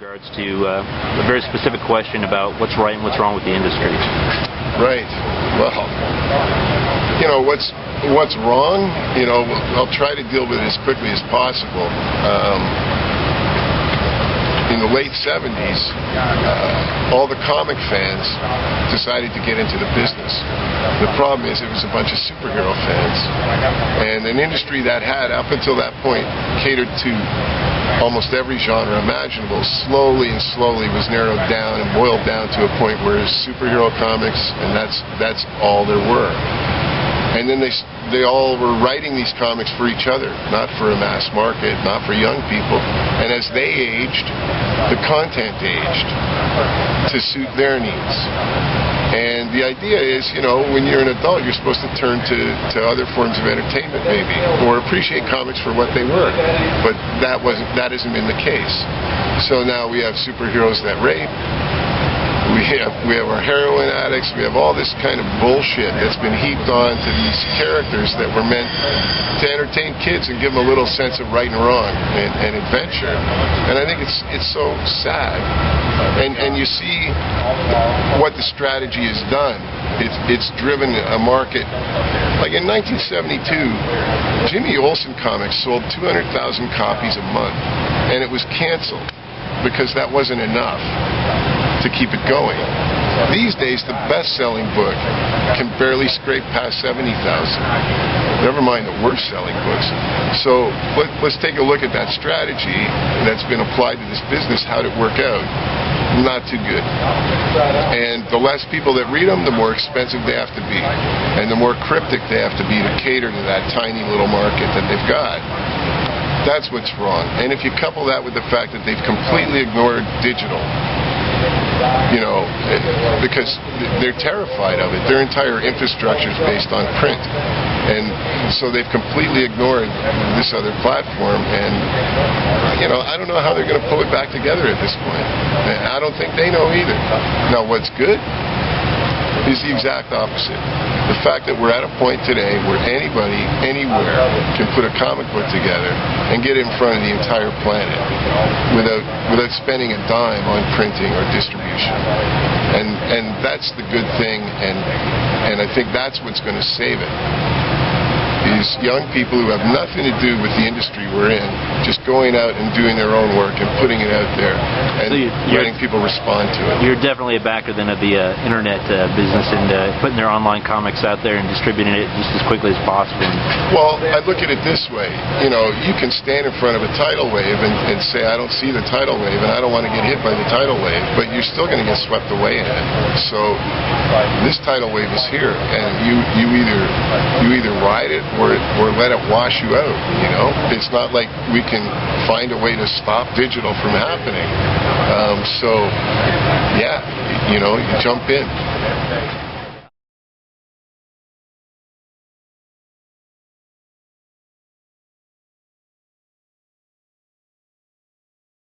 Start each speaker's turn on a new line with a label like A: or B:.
A: regards to a very specific question about what's right and what's wrong with the industry.
B: Right. Well, you know, what's wrong, you know, I'll try to deal with it as quickly as possible. In the late 70s, all the comic fans decided to get into the business. The problem is it was a bunch of superhero fans. And an industry that had, up until that point, catered to almost every genre imaginable, slowly and slowly was narrowed down and boiled down to a point where it's superhero comics, and that's all there were. And then they all were writing these comics for each other, not for a mass market, not for young people. And as they aged, the content aged to suit their needs. And the idea is, you know, when you're an adult, you're supposed to turn to other forms of entertainment, maybe, or appreciate comics for what they were. But that hasn't been the case. So now we have superheroes that rape. We have our heroin addicts. We have all this kind of bullshit that's been heaped on to these characters that were meant to entertain kids and give them a little sense of right and wrong and adventure. And I think it's so sad. And you see what the strategy has done. It's driven a market. Like in 1972, Jimmy Olsen comics sold 200,000 copies a month, and it was canceled because that wasn't enough to keep it going. These days, the best-selling book can barely scrape past 70,000. Never mind the worst-selling books. So let's take a look at that strategy that's been applied to this business. How did it work out? Not too good. And the less people that read them, the more expensive they have to be, and the more cryptic they have to be to cater to that tiny little market that they've got. That's what's wrong. And if you couple that with the fact that they've completely ignored digital, you know, because they're terrified of it. Their entire infrastructure is based on print. And so they've completely ignored this other platform. And, you know, I don't know how they're going to pull it back together at this point. And I don't think they know either. Now, what's good is the exact opposite. The fact that we're at a point today where anybody, anywhere, can put a comic book together and get it in front of the entire planet without spending a dime on printing or distribution. And that's the good thing, and I think that's what's going to save it. These young people who have nothing to do with the industry we're in, just going out and doing their own work and putting it out there and letting people respond to it.
A: You're definitely a backer then of the internet business and putting their online comics out there and distributing it just as quickly as possible.
B: Well, I look at it this way. You know, you can stand in front of a tidal wave and say, I don't see the tidal wave and I don't want to get hit by the tidal wave, but you're still going to get swept away in it. So this tidal wave is here, and you either ride it or let it wash you out, you know? It's not like we can find a way to stop digital from happening. So, yeah, you know, you jump in.